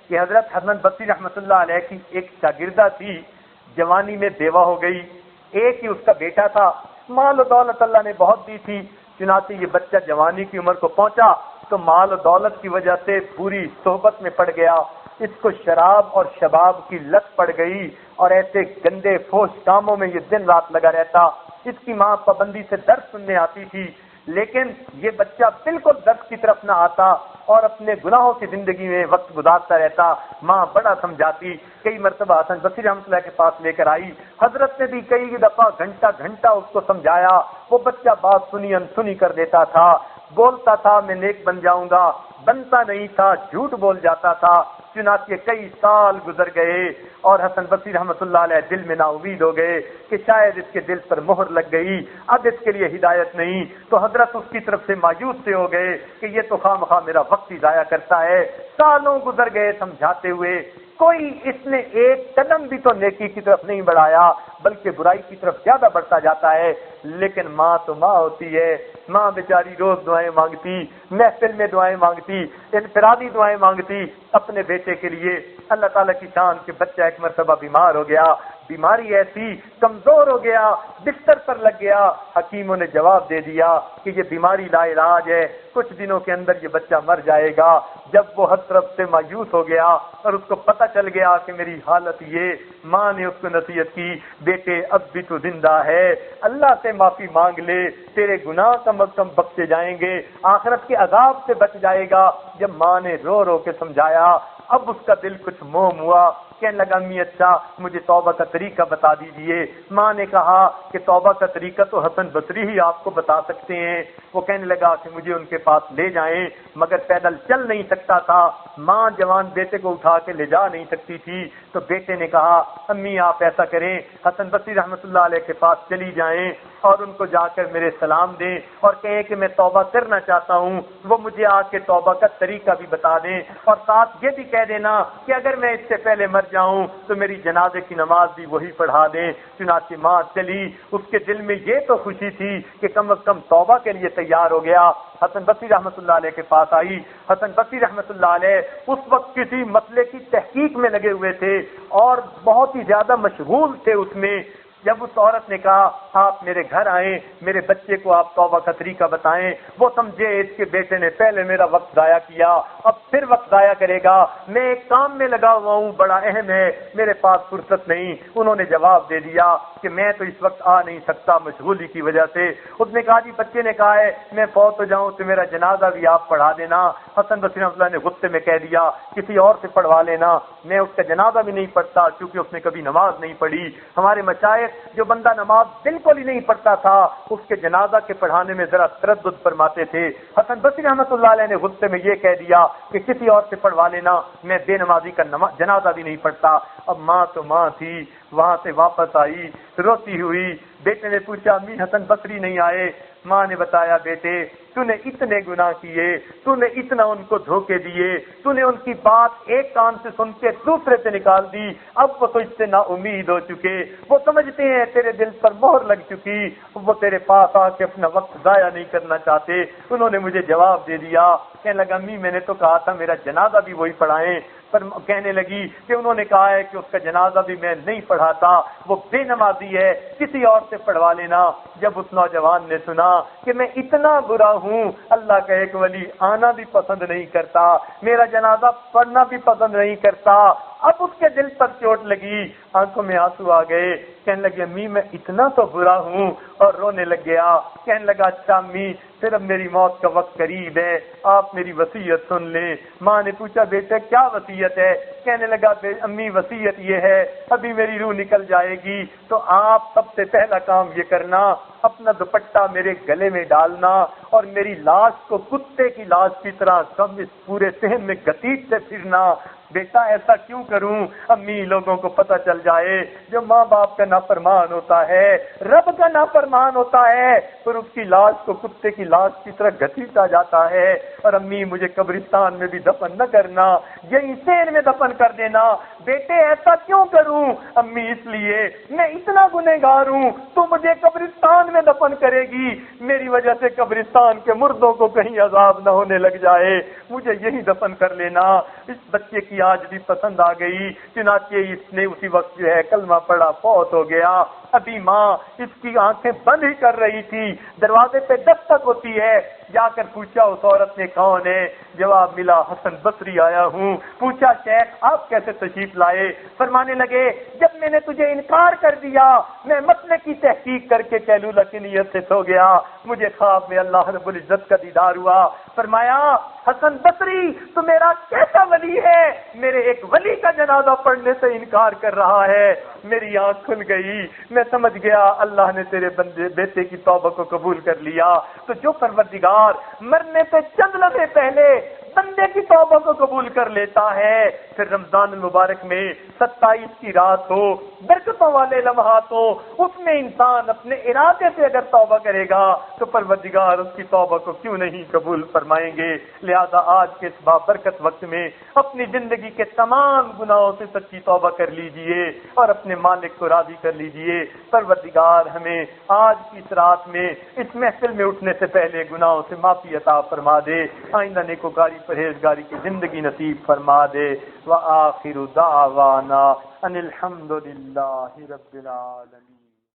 کہ حضرت حسن بصری رحمۃ اللہ علیہ کی ایک شاگردہ تھی، جوانی میں بیوہ ہو گئی، ایک ہی اس کا بیٹا تھا، مال و دولت اللہ نے بہت دی تھی، چنانچہ یہ بچہ جوانی کی عمر کو پہنچا تو مال و دولت کی وجہ سے بری صحبت میں پڑ گیا، اس کو شراب اور شباب کی لت پڑ گئی اور ایسے گندے فحش کاموں میں یہ دن رات لگا رہتا۔ اس کی ماں پابندی سے درس سننے آتی تھی، لیکن یہ بچہ بالکل درس کی طرف نہ آتا اور اپنے گناہوں کی زندگی میں وقت گزارتا رہتا۔ ماں بڑا سمجھاتی، کئی مرتبہ حسن بصری رحمۃ اللہ کے پاس لے کر آئی، حضرت نے بھی کئی دفعہ گھنٹہ اس کو سمجھایا، وہ بچہ بات سنی انسنی کر دیتا تھا، بولتا تھا میں نیک بن جاؤں گا، بنتا نہیں تھا، جھوٹ بول جاتا تھا۔ چنانچہ کئی سال گزر گئے اور حسن بصری رحمۃ اللہ علیہ دل میں نا امید ہو گئے کہ شاید اس کے دل پر مہر لگ گئی، اب اس کے لیے ہدایت نہیں، تو حضرت اس کی طرف سے مایوس سے ہو گئے کہ یہ تو خواہ مخواہ میرا وقت ہی ضائع کرتا ہے۔ سالوں گزر گئے سمجھاتے ہوئے، کوئی اس نے ایک قدم بھی تو نیکی کی طرف نہیں بڑھایا بلکہ برائی کی طرف زیادہ بڑھتا جاتا ہے۔ لیکن ماں تو ماں ہوتی ہے، ماں بیچاری روز دعائیں مانگتی، محفل میں دعائیں مانگتی، انفرادی دعائیں مانگتی اپنے بیٹے کے لیے۔ اللہ تعالیٰ کی شان کہ بچہ ایک مرتبہ بیمار ہو گیا، بیماری ایسی کمزور ہو گیا، بستر پر لگ گیا، حکیموں نے جواب دے دیا کہ یہ بیماری لا علاج ہے، کچھ دنوں کے اندر یہ بچہ مر جائے گا۔ جب وہ ہر طرف سے مایوس ہو گیا اور اس کو پتہ چل گیا کہ میری حالت یہ، ماں نے اس کو نصیحت کی، بیٹے اب بھی تو زندہ ہے، اللہ سے معافی مانگ لے، تیرے گناہ کم از کم بخشے جائیں گے، آخرت کے عذاب سے بچ جائے گا۔ جب ماں نے رو رو کے سمجھایا، اب اس کا دل کچھ موم ہوا، کہنے لگا امی اچھا مجھے توبہ کا طریقہ بتا دیجئے۔ ماں نے کہا کہ توبہ کا طریقہ تو حسن بصری ہی آپ کو بتا سکتے ہیں۔ وہ کہنے لگا کہ مجھے ان کے پاس لے جائیں، مگر پیدل چل نہیں سکتا تھا، ماں جوان بیٹے کو اٹھا کے لے جا نہیں سکتی تھی، تو بیٹے نے کہا امی آپ ایسا کریں، حسن بصری رحمۃ اللہ علیہ کے پاس چلی جائیں اور ان کو جا کر میرے سلام دیں اور کہیں کہ میں توبہ کرنا چاہتا ہوں، وہ مجھے آ کے توبہ کا طریقہ بھی بتا دیں، اور ساتھ یہ بھی کہہ دینا کہ اگر میں اس سے پہلے مر جاؤں تو میری جنازے کی نماز بھی وہی پڑھا دیں۔ چنانچہ ماں چلی، اس کے دل میں یہ تو خوشی تھی کہ کم از کم توبہ کے لیے تیار ہو گیا۔ حسن بصری رحمۃ اللہ علیہ کے پاس آئی، حسن بصری رحمۃ اللہ علیہ اس وقت کسی مسئلے کی تحقیق میں لگے ہوئے تھے اور بہت ہی زیادہ مشغول تھے اس میں۔ جب اس عورت نے کہا آپ میرے گھر آئیں، میرے بچے کو آپ توبہ کا طریقہ بتائیں، وہ سمجھے اس کے بیٹے نے پہلے میرا وقت ضائع کیا، اب پھر وقت ضائع کرے گا، میں ایک کام میں لگا ہوا ہوں بڑا اہم ہے، میرے پاس فرصت نہیں۔ انہوں نے جواب دے دیا کہ میں تو اس وقت آ نہیں سکتا مشغولی کی وجہ سے۔ اس نے کہا جی بچے نے کہا ہے میں فوت ہو جاؤں تو میرا جنازہ بھی آپ پڑھا دینا۔ حسن بصری رحمۃ اللہ نے غصے میں کہہ دیا کسی اور سے پڑھوا لینا، میں اس کا جنازہ بھی نہیں پڑھتا کیونکہ اس نے کبھی نماز نہیں پڑھی۔ ہمارے مشائخ جو بندہ نماز بالکل ہی نہیں پڑھتا تھا اس کے جنازہ کے پڑھانے میں ذرا تردد فرماتے تھے۔ حسن بصری رحمۃ اللہ علیہ نے غصے میں یہ کہہ دیا کہ کسی اور سے پڑھوا لینا، میں بے نمازی کا جنازہ بھی نہیں پڑھتا۔ اب ماں تو ماں تھی، وہاں سے واپس آئی روتی ہوئی، بیٹے نے پوچھا امی حسن بصری نہیں آئے؟ ماں نے بتایا بیٹے تو نے اتنے گناہ کیے، تو نے اتنا ان کو دھوکے دیے، تو نے ان کی بات ایک کان سے سن کے دوسرے سے نکال دی، اب وہ تو اس سے نا امید ہو چکے، وہ سمجھتے ہیں تیرے دل پر مہر لگ چکی، وہ تیرے پاس آ کے اپنا وقت ضائع نہیں کرنا چاہتے۔ انہوں نے مجھے جواب دے دیا، کہنے لگا امی میں نے تو کہا تھا میرا جنازہ بھی وہی پڑھائیں، پر کہنے لگی کہ انہوں نے کہا ہے کہ اس کا جنازہ بھی میں نہیں پڑھاتا، وہ بے نمازی ہے، کسی اور سے پڑھوا لینا۔ جب اس نوجوان نے سنا کہ میں اتنا برا ہوں، اللہ کا ایک ولی آنا بھی پسند نہیں کرتا، میرا جنازہ پڑھنا بھی پسند نہیں کرتا، اب اس کے دل پر چوٹ لگی، آنکھوں میں آنسو آ گئے، کہنے لگے امی میں اتنا تو برا ہوں، اور رونے لگ گیا۔ کہنے لگا اچھا امی پھر اب میری موت کا وقت قریب ہے، آپ میری وصیت سن لیں۔ ماں نے پوچھا بیٹا کیا وصیت ہے؟ کہنے لگا امی وصیت یہ ہے ابھی میری روح نکل جائے گی تو آپ سب سے پہلا کام یہ کرنا اپنا دوپٹہ میرے گلے میں ڈالنا اور میری لاش کو کتے کی لاش کی طرح سب اس پورے صحن میں گھسیٹتے پھرنا۔ بیٹا ایسا کیوں کروں امی لوگوں کو پتہ چل جائے، جو ماں باپ کا نافرمان ہوتا ہے رب کا نافرمان ہوتا ہے پھر اس کی لاش کو کتے کی لاش کی طرح گھسیٹا جاتا ہے، اور امی مجھے قبرستان میں بھی دفن نہ کرنا، یہی صحن میں دفن کر دینا۔ بیٹے ایسا کیوں کروں؟ امی اس لیے میں اتنا گنہگار ہوں، تو مجھے قبرستان میں دفن کرے گی، میری وجہ سے قبرستان کے مردوں کو کہیں عذاب نہ ہونے لگ جائے، مجھے یہی دفن کر لینا۔ اس بچے کی آج بھی پسند آ گئی، چنانچہ اس نے اسی وقت جو ہے کلمہ پڑھا، فوت ہو گیا۔ ابھی ماں اس کی آنکھیں بند ہی کر رہی تھی، دروازے پہ دستک ہوتی ہے، جا کر پوچھا اس عورت نے کون ہے؟ جواب ملا حسن بصری آیا ہوں۔ پوچھا شیخ آپ کیسے تشریف لائے؟ فرمانے لگے جب میں نے تجھے انکار کر دیا، میں مسئلے کی تحقیق کر کے کیلولہ کی نیت سے سو گیا، مجھے خواب میں اللہ رب العزت کا دیدار ہوا۔ فرمایا حسن بصری تو میرا کیسا ولی ہے، میرے ایک ولی کا جنازہ پڑھنے سے انکار کر رہا ہے۔ میری آنکھ کھل گئی، میں سمجھ گیا اللہ نے تیرے بیٹے کی توبہ کو قبول کر لیا۔ تو جو پروردگار مرنے سے چند لمحے پہلے بندے کی توبہ کو قبول کر لیتا ہے، پھر رمضان المبارک میں 27 کی رات ہو، برکتوں والے لمحات ہو، اس میں انسان اپنے ارادے سے اگر توبہ کرے گا تو پروردگار اس کی توبہ کو کیوں نہیں قبول فرمائیں گے۔ لہذا آج کے اس بابرکت وقت میں اپنی زندگی کے تمام گناہوں سے سچی توبہ کر لیجئے اور اپنے مالک کو راضی کر لیجئے۔ پروردگار ہمیں آج کی اس رات میں اس محفل میں اٹھنے سے پہلے گناہوں سے معافی عطا فرما دے، آئندہ نیکوکاری پرہیزگاری کی زندگی نصیب فرما دے۔ وآخر دعوانا ان الحمد للہ رب العالمین۔